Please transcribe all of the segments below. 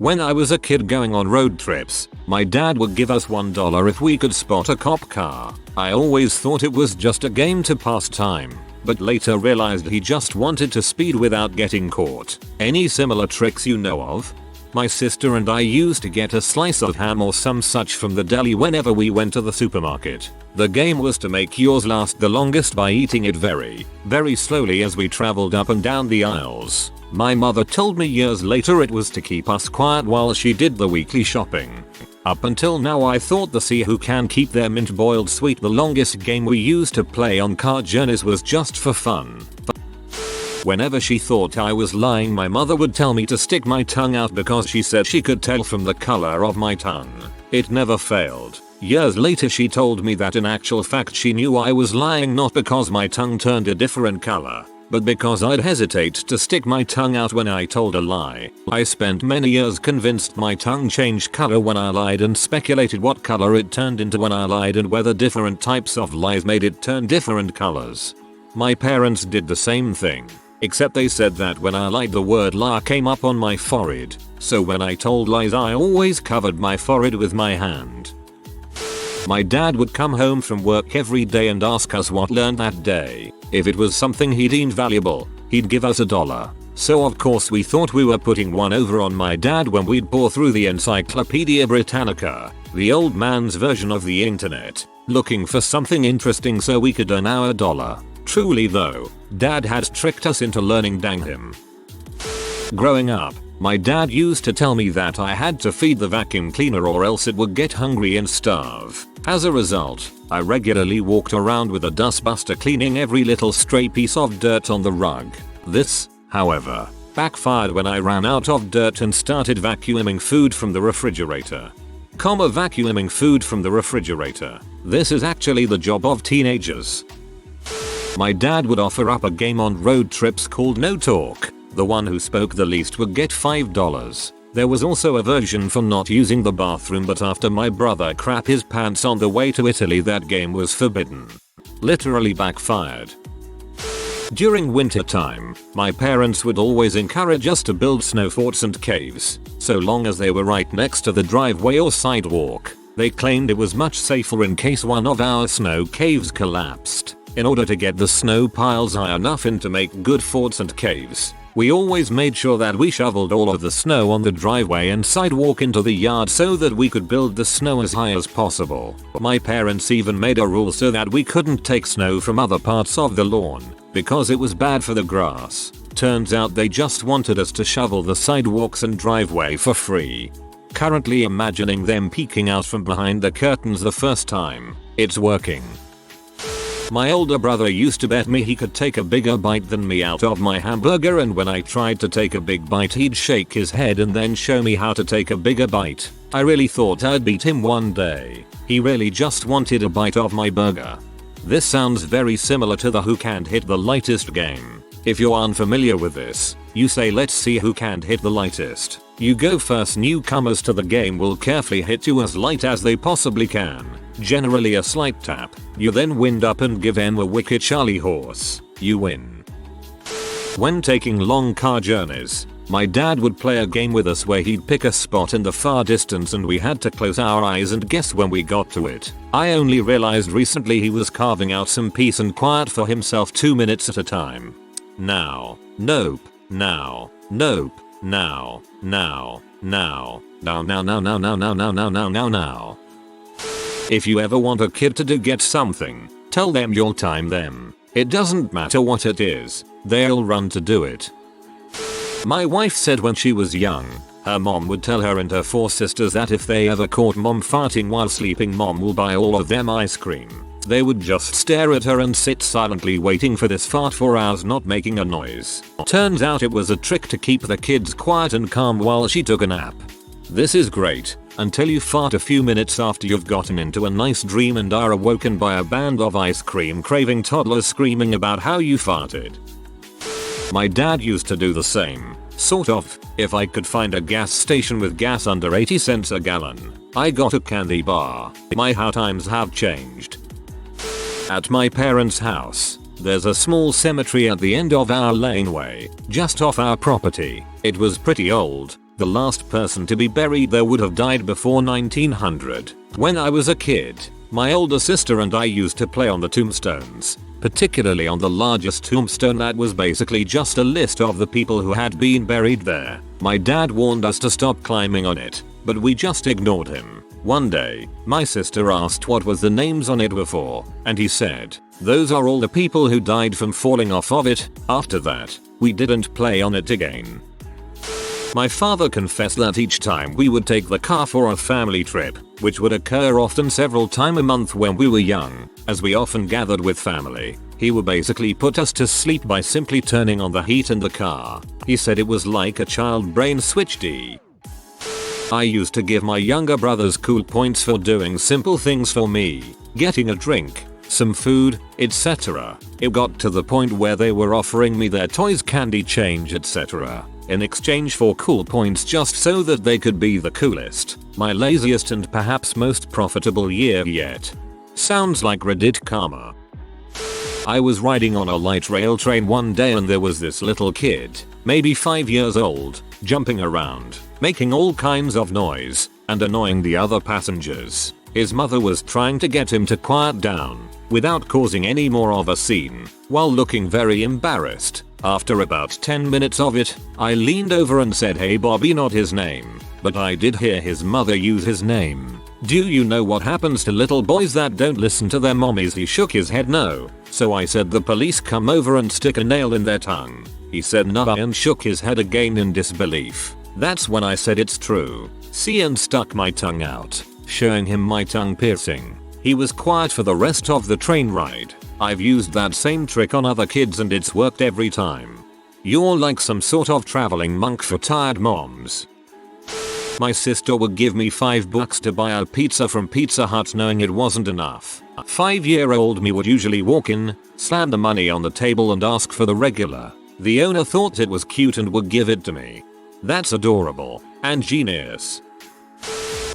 When I was a kid going on road trips, my dad would give us $1 if we could spot a cop car. I always thought it was just a game to pass time, but later realized he just wanted to speed without getting caught. Any similar tricks you know of? My sister and I used to get a slice of ham or some such from the deli whenever we went to the supermarket. The game was to make yours last the longest by eating it very, very slowly as we traveled up and down the aisles. My mother told me years later it was to keep us quiet while she did the weekly shopping. Up until now I thought the see who can keep their mint boiled sweet the longest game we used to play on car journeys was just for fun. Whenever she thought I was lying, my mother would tell me to stick my tongue out because she said she could tell from the color of my tongue. It never failed. Years later she told me that in actual fact she knew I was lying not because my tongue turned a different color, but because I'd hesitate to stick my tongue out when I told a lie. I spent many years convinced my tongue changed color when I lied and speculated what color it turned into when I lied and whether different types of lies made it turn different colors. My parents did the same thing, except they said that when I lied the word lie came up on my forehead, so when I told lies I always covered my forehead with my hand. My dad would come home from work every day and ask us what learned that day. If it was something he deemed valuable, he'd give us $1. So of course we thought we were putting one over on my dad when we'd pore through the Encyclopedia Britannica, the old man's version of the internet, looking for something interesting so we could earn our $1. Truly though, dad had tricked us into learning, dang him. Growing up, my dad used to tell me that I had to feed the vacuum cleaner or else it would get hungry and starve. As a result, I regularly walked around with a dustbuster cleaning every little stray piece of dirt on the rug. This, however, backfired when I ran out of dirt and started vacuuming food from the refrigerator. Vacuuming food from the refrigerator. This is actually the job of teenagers. My dad would offer up a game on road trips called No Talk. The one who spoke the least would get $5. There was also a version for not using the bathroom, but after my brother crap his pants on the way to Italy that game was forbidden. Literally backfired. During winter time, my parents would always encourage us to build snow forts and caves, so long as they were right next to the driveway or sidewalk. They claimed it was much safer in case one of our snow caves collapsed. In order to get the snow piles high enough in to make good forts and caves, we always made sure that we shoveled all of the snow on the driveway and sidewalk into the yard so that we could build the snow as high as possible. My parents even made a rule so that we couldn't take snow from other parts of the lawn, because it was bad for the grass. Turns out they just wanted us to shovel the sidewalks and driveway for free. Currently imagining them peeking out from behind the curtains the first time. It's working. My older brother used to bet me he could take a bigger bite than me out of my hamburger, and when I tried to take a big bite he'd shake his head and then show me how to take a bigger bite. I really thought I'd beat him one day. He really just wanted a bite of my burger. This sounds very similar to the who can't hit the lightest game. If you're unfamiliar with this, you say let's see who can't hit the lightest. You go first. Newcomers to the game will carefully hit you as light as they possibly can, generally a slight tap. You then wind up and give them a wicked Charlie horse. You win. When taking long car journeys, my dad would play a game with us where he'd pick a spot in the far distance and we had to close our eyes and guess when we got to it. I only realized recently he was carving out some peace and quiet for himself 2 minutes at a time. Now. Nope. Now. Nope. Now. Now. Now. Now. Now. Now. Now. Now. Now. Now. Now. Now. Now. Now. If you ever want a kid to get something, tell them you'll time them. It doesn't matter what it is, they'll run to do it. My wife said when she was young, her mom would tell her and her 4 sisters that if they ever caught mom farting while sleeping, mom will buy all of them ice cream. They would just stare at her and sit silently waiting for this fart for hours not making a noise. Turns out it was a trick to keep the kids quiet and calm while she took a nap. This is great, until you fart a few minutes after you've gotten into a nice dream and are awoken by a band of ice cream craving toddlers screaming about how you farted. My dad used to do the same, sort of. If I could find a gas station with gas under 80 cents a gallon, I got a candy bar. My how times have changed. At my parents' house, there's a small cemetery at the end of our laneway, just off our property. It was pretty old, The last person to be buried there would have died before 1900. When I was a kid, my older sister and I used to play on the tombstones, particularly on the largest tombstone that was basically just a list of the people who had been buried there. My dad warned us to stop climbing on it, but we just ignored him. One day, my sister asked what was the names on it were for, and he said, "Those are all the people who died from falling off of it." After that, we didn't play on it again. My father confessed that each time we would take the car for a family trip, which would occur often several times a month when we were young, as we often gathered with family, he would basically put us to sleep by simply turning on the heat in the car. He said it was like a child brain switched. I used to give my younger brothers cool points for doing simple things for me, getting a drink, some food, etc. It got to the point where they were offering me their toys, candy, change, etc. in exchange for cool points just so that they could be the coolest. My laziest and perhaps most profitable year yet. Sounds like Reddit karma. I was riding on a light rail train one day and there was this little kid, maybe 5 years old, jumping around, making all kinds of noise, and annoying the other passengers. His mother was trying to get him to quiet down, without causing any more of a scene, while looking very embarrassed. After about 10 minutes of it, I leaned over and said, "Hey Bobby," not his name, but I did hear his mother use his name. "Do you know what happens to little boys that don't listen to their mommies?" He shook his head no. So I said, "The police come over and stick a nail in their tongue." He said no and shook his head again in disbelief. That's when I said, "It's true. See," and stuck my tongue out, showing him my tongue piercing. He was quiet for the rest of the train ride. I've used that same trick on other kids and it's worked every time. You're like some sort of traveling monk for tired moms. My sister would give me $5 to buy a pizza from Pizza Hut knowing it wasn't enough. 5-year-old me would usually walk in, slam the money on the table and ask for the regular. The owner thought it was cute and would give it to me. That's adorable and genius.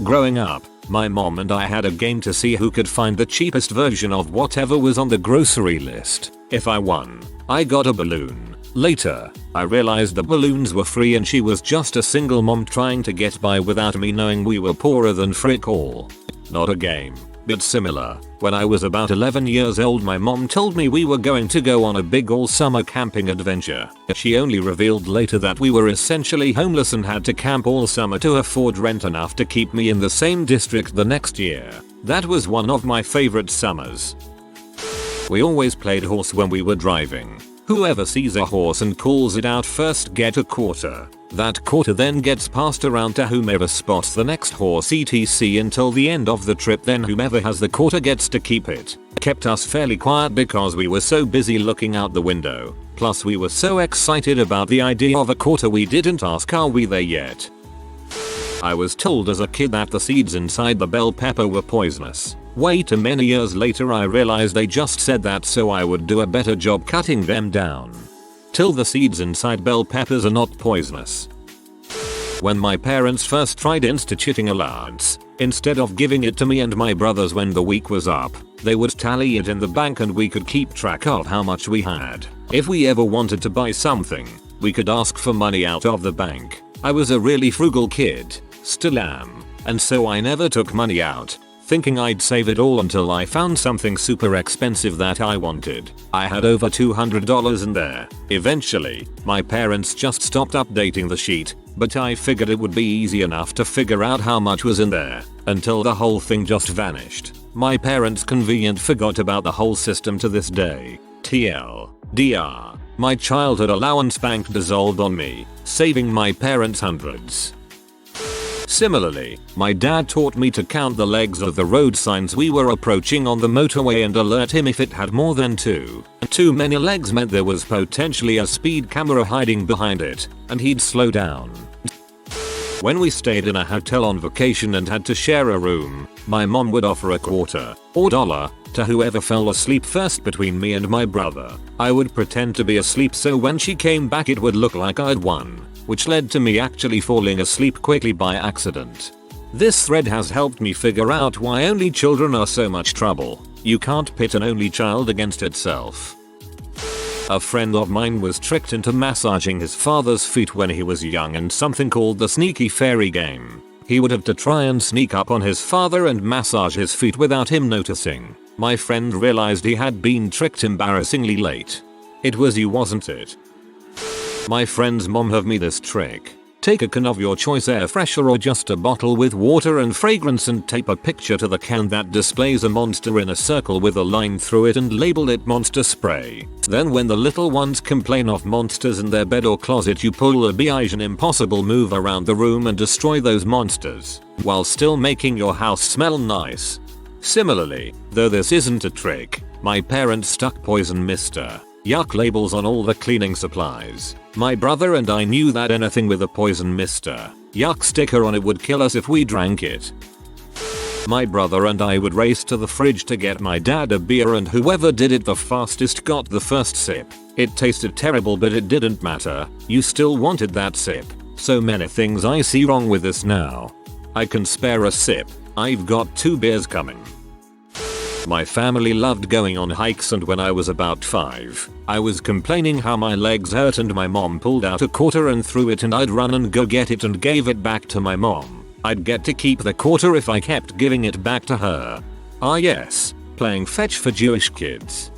Growing up, my mom and I had a game to see who could find the cheapest version of whatever was on the grocery list. If I won, I got a balloon. Later, I realized the balloons were free and she was just a single mom trying to get by without me knowing we were poorer than frick all. Not a game, but similar. When I was about 11 years old, my mom told me we were going to go on a big all-summer camping adventure. She only revealed later that we were essentially homeless and had to camp all summer to afford rent enough to keep me in the same district the next year. That was one of my favorite summers. We always played horse when we were driving. Whoever sees a horse and calls it out first get a quarter. That quarter then gets passed around to whomever spots the next horse etc until the end of the trip, then whomever has the quarter gets to keep it. Kept us fairly quiet because we were so busy looking out the window. Plus we were so excited about the idea of a quarter we didn't ask, "Are we there yet?" I was told as a kid that the seeds inside the bell pepper were poisonous. Way too many years later I realized they just said that so I would do a better job cutting them down. Till the seeds inside bell peppers are not poisonous. When my parents first tried instituting allowance, instead of giving it to me and my brothers when the week was up, they would tally it in the bank and we could keep track of how much we had. If we ever wanted to buy something, we could ask for money out of the bank. I was a really frugal kid, still am, and so I never took money out, thinking I'd save it all until I found something super expensive that I wanted. I had over $200 in there. Eventually, my parents just stopped updating the sheet, but I figured it would be easy enough to figure out how much was in there, until the whole thing just vanished. My parents conveniently forgot about the whole system to this day. TLDR, my childhood allowance bank dissolved on me, saving my parents hundreds. Similarly, my dad taught me to count the legs of the road signs we were approaching on the motorway and alert him if it had more than two. Too many legs meant there was potentially a speed camera hiding behind it, and he'd slow down. When we stayed in a hotel on vacation and had to share a room, my mom would offer a quarter or dollar to whoever fell asleep first between me and my brother. I would pretend to be asleep so when she came back it would look like I'd won, which led to me actually falling asleep quickly by accident. This thread has helped me figure out why only children are so much trouble. You can't pit an only child against itself. A friend of mine was tricked into massaging his father's feet when he was young in something called the sneaky fairy game. He would have to try and sneak up on his father and massage his feet without him noticing. My friend realized he had been tricked embarrassingly late. It was you, wasn't it? My friend's mom have me this trick. Take a can of your choice air freshener or just a bottle with water and fragrance and tape a picture to the can that displays a monster in a circle with a line through it and label it monster spray. Then when the little ones complain of monsters in their bed or closet, you pull a Mission Impossible move around the room and destroy those monsters, while still making your house smell nice. Similarly, though this isn't a trick, my parents stuck poison Mr. Yuck labels on all the cleaning supplies. My brother and I knew that anything with a poison Mr. Yuck sticker on it would kill us if we drank it. My brother and I would race to the fridge to get my dad a beer, and whoever did it the fastest got the first sip. It tasted terrible, but it didn't matter. You still wanted that sip. So many things I see wrong with this now. I can spare a sip. I've got 2 beers coming. My family loved going on hikes, and when I was about 5, I was complaining how my legs hurt, and my mom pulled out a quarter and threw it, and I'd run and go get it and gave it back to my mom. I'd get to keep the quarter if I kept giving it back to her. Ah yes, playing fetch for Jewish kids.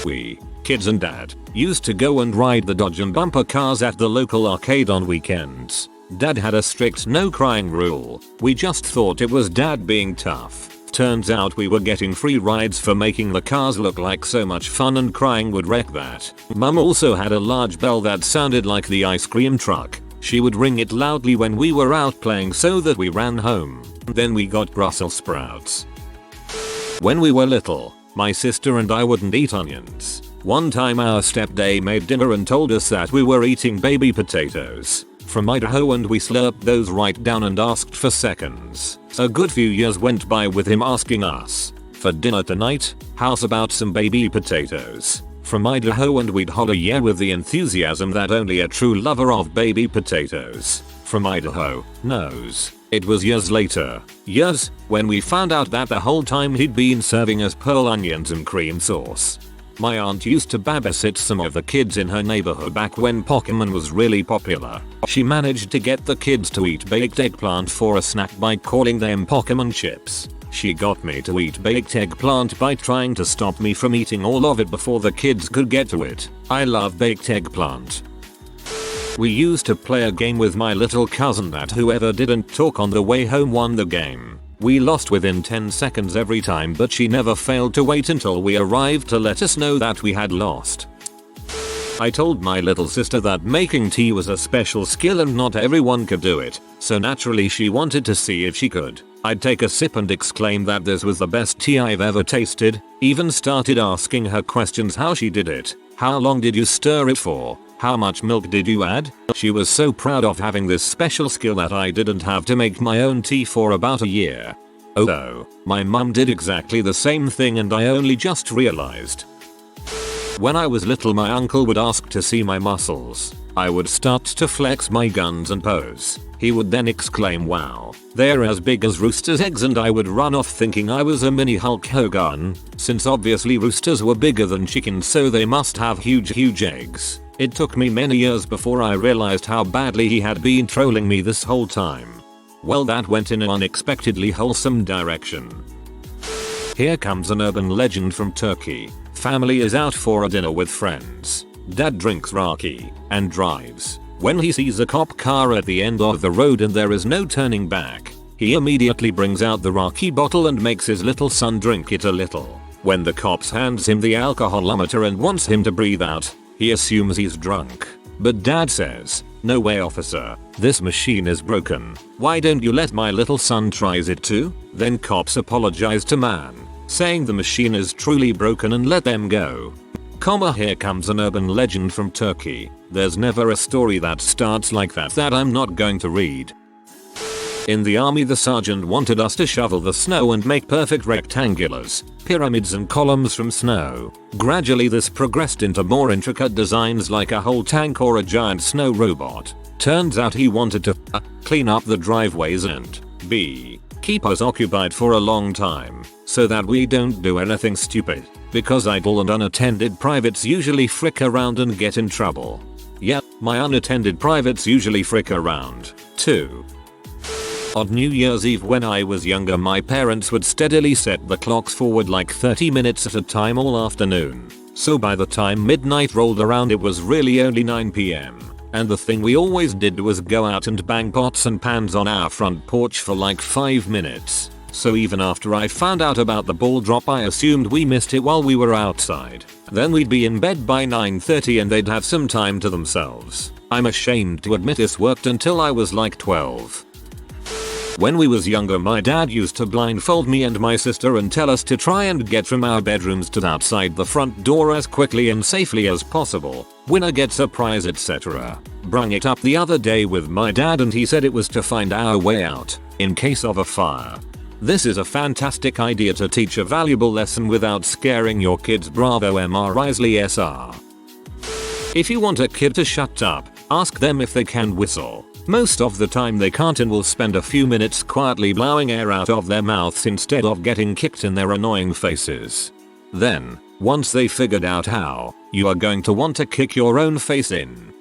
We, kids and dad, used to go and ride the Dodge and bumper cars at the local arcade on weekends. Dad had a strict no crying rule. We just thought it was dad being tough. Turns out we were getting free rides for making the cars look like so much fun, and crying would wreck that. Mum also had a large bell that sounded like the ice cream truck. She would ring it loudly when we were out playing so that we ran home. Then we got Brussels sprouts. When we were little, my sister and I wouldn't eat onions. One time our stepdad made dinner and told us that we were eating baby potatoes from Idaho, and we slurped those right down and asked for seconds. A good few years went by with him asking us, "For dinner tonight, how's about some baby potatoes from Idaho?" And we'd holler yeah with the enthusiasm that only a true lover of baby potatoes from Idaho knows. It was years later, when we found out that the whole time he'd been serving us pearl onions and cream sauce. My aunt used to babysit some of the kids in her neighborhood back when Pokemon was really popular. She managed to get the kids to eat baked eggplant for a snack by calling them Pokemon chips. She got me to eat baked eggplant by trying to stop me from eating all of it before the kids could get to it. I love baked eggplant. We used to play a game with my little cousin that whoever didn't talk on the way home won the game. We lost within 10 seconds every time, but she never failed to wait until we arrived to let us know that we had lost. I told my little sister that making tea was a special skill and not everyone could do it, so naturally she wanted to see if she could. I'd take a sip and exclaim that this was the best tea I've ever tasted, even started asking her questions how she did it. How long did you stir it for? How much milk did you add? She was so proud of having this special skill that I didn't have to make my own tea for about a year. Although, my mum did exactly the same thing and I only just realized. When I was little, my uncle would ask to see my muscles. I would start to flex my guns and pose. He would then exclaim, "Wow, they're as big as roosters' eggs," and I would run off thinking I was a mini Hulk Hogan, since obviously roosters were bigger than chickens, so they must have huge eggs. It took me many years before I realized how badly he had been trolling me this whole time. Well, that went in an unexpectedly wholesome direction. Here comes an urban legend from Turkey. Family is out for a dinner with friends. Dad drinks raki and drives. When he sees a cop car at the end of the road and there is no turning back, he immediately brings out the raki bottle and makes his little son drink it a little. When the cops hands him the alcoholometer and wants him to breathe out, he assumes he's drunk. But Dad says, "No way, officer. This machine is broken. Why don't you let my little son tries it too?" Then cops apologize to man, saying the machine is truly broken and let them go. Here comes an urban legend from Turkey. There's never a story that starts like that I'm not going to read. In the army, the sergeant wanted us to shovel the snow and make perfect rectangulars, pyramids and columns from snow. Gradually this progressed into more intricate designs like a whole tank or a giant snow robot. Turns out he wanted to clean up the driveways and b. keep us occupied for a long time, so that we don't do anything stupid. because idle and unattended privates usually frick around and get in trouble. Yep, my unattended privates usually frick around, too. On New Year's Eve when I was younger, my parents would steadily set the clocks forward like 30 minutes at a time all afternoon. So by the time midnight rolled around it was really only 9 PM. And the thing we always did was go out and bang pots and pans on our front porch for like 5 minutes. So even after I found out about the ball drop I assumed we missed it while we were outside. Then we'd be in bed by 9:30 and they'd have some time to themselves. I'm ashamed to admit this worked until I was like 12. When we was younger, my dad used to blindfold me and my sister and tell us to try and get from our bedrooms to outside the front door as quickly and safely as possible. Winner gets a prize, etc. Brung it up the other day with my dad and he said it was to find our way out in case of a fire. This is a fantastic idea to teach a valuable lesson without scaring your kids. Bravo Mr. Risley SR. If you want a kid to shut up, ask them if they can whistle. Most of the time they can't and will spend a few minutes quietly blowing air out of their mouths instead of getting kicked in their annoying faces. Then, once they figured out how, you are going to want to kick your own face in.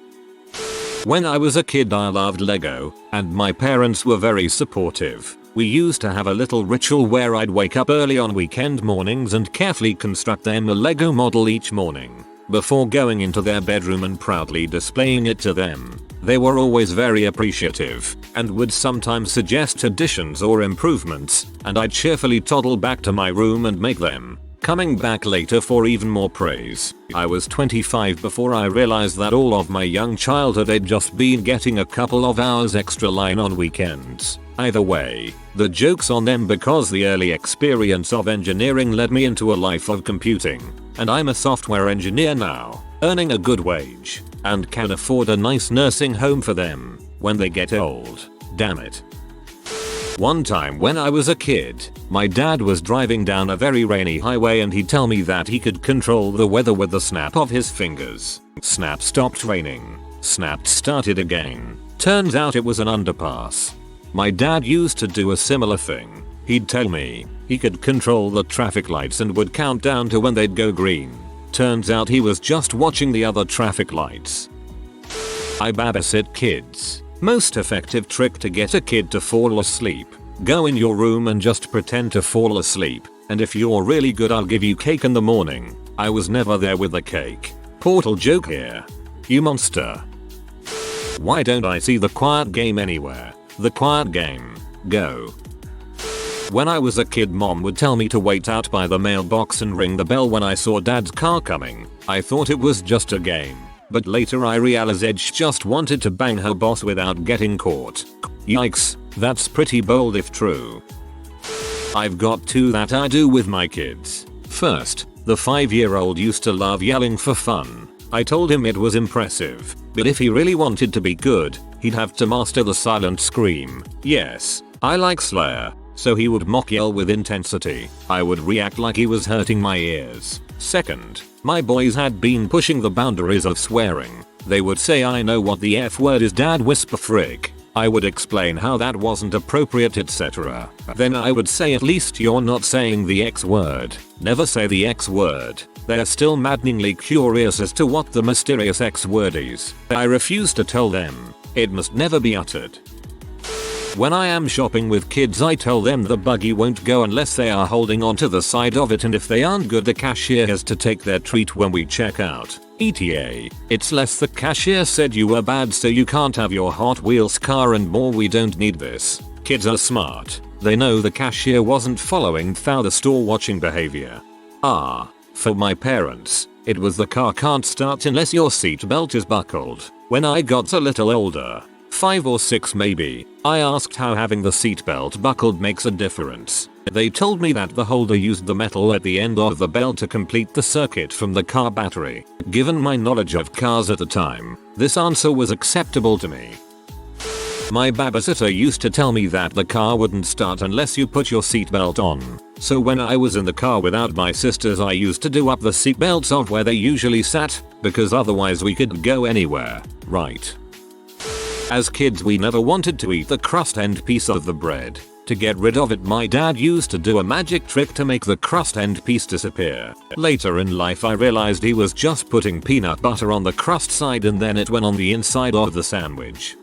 When I was a kid I loved Lego, and my parents were very supportive. We used to have a little ritual where I'd wake up early on weekend mornings and carefully construct them a Lego model each morning, before going into their bedroom and proudly displaying it to them. They were always very appreciative, and would sometimes suggest additions or improvements, and I'd cheerfully toddle back to my room and make them, coming back later for even more praise. I was 25 before I realized that all of my young childhood had just been getting a couple of hours extra line on weekends. Either way, the joke's on them because the early experience of engineering led me into a life of computing, and I'm a software engineer now, earning a good wage, and can afford a nice nursing home for them when they get old. Damn it. One time when I was a kid, my dad was driving down a very rainy highway and he'd tell me that he could control the weather with the snap of his fingers. Snap, stopped raining. Snapped, started again. Turns out it was an underpass. My dad used to do a similar thing. He'd tell me he could control the traffic lights and would count down to when they'd go green. Turns out he was just watching the other traffic lights. I babysit kids. Most effective trick to get a kid to fall asleep. Go in your room and just pretend to fall asleep, and if you're really good I'll give you cake in the morning. I was never there with the cake. Portal joke here. You monster. Why don't I see The Quiet Game anywhere? The Quiet Game. Go. When I was a kid mom would tell me to wait out by the mailbox and ring the bell when I saw dad's car coming. I thought it was just a game. But later I realized she just wanted to bang her boss without getting caught. Yikes, that's pretty bold if true. I've got two that I do with my kids. First, the 5-year-old used to love yelling for fun. I told him it was impressive, but if he really wanted to be good, he'd have to master the silent scream. Yes, I like Slayer. So he would mock yell with intensity. I would react like he was hurting my ears. Second, my boys had been pushing the boundaries of swearing. They would say I know what the F word is, dad, whisper frick. I would explain how that wasn't appropriate, etc. Then I would say at least you're not saying the X word. Never say the X word. They're still maddeningly curious as to what the mysterious X word is. I refuse to tell them. It must never be uttered. When I am shopping with kids I tell them the buggy won't go unless they are holding onto the side of it, and if they aren't good the cashier has to take their treat when we check out. ETA. It's less the cashier said you were bad so you can't have your Hot Wheels car and more, we don't need this. Kids are smart. They know the cashier wasn't following through the store watching behavior. For my parents, it was the car can't start unless your seatbelt is buckled. When I got a little older, 5 or 6 maybe, I asked how having the seatbelt buckled makes a difference. They told me that the holder used the metal at the end of the belt to complete the circuit from the car battery. Given my knowledge of cars at the time, this answer was acceptable to me. My babysitter used to tell me that the car wouldn't start unless you put your seatbelt on. So when I was in the car without my sisters I used to do up the seatbelts of where they usually sat, because otherwise we could go anywhere, right? As kids we never wanted to eat the crust end piece of the bread. To get rid of it, my dad used to do a magic trick to make the crust end piece disappear. Later in life I realized he was just putting peanut butter on the crust side and then it went on the inside of the sandwich.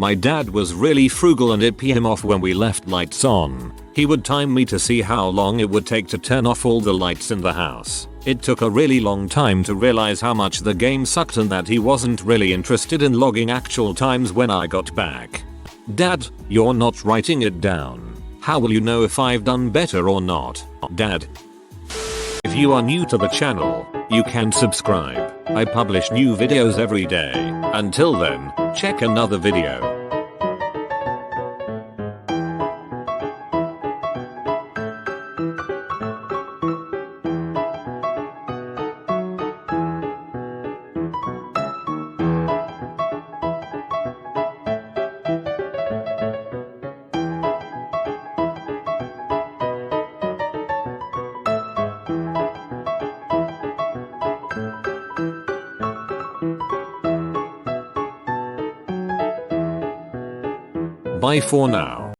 My dad was really frugal and it pissed him off when we left lights on. He would time me to see how long it would take to turn off all the lights in the house. It took a really long time to realize how much the game sucked and that he wasn't really interested in logging actual times when I got back. Dad, you're not writing it down. How will you know if I've done better or not? Dad. If you are new to the channel, you can subscribe. I publish new videos every day. Until then, check another video. Bye for now.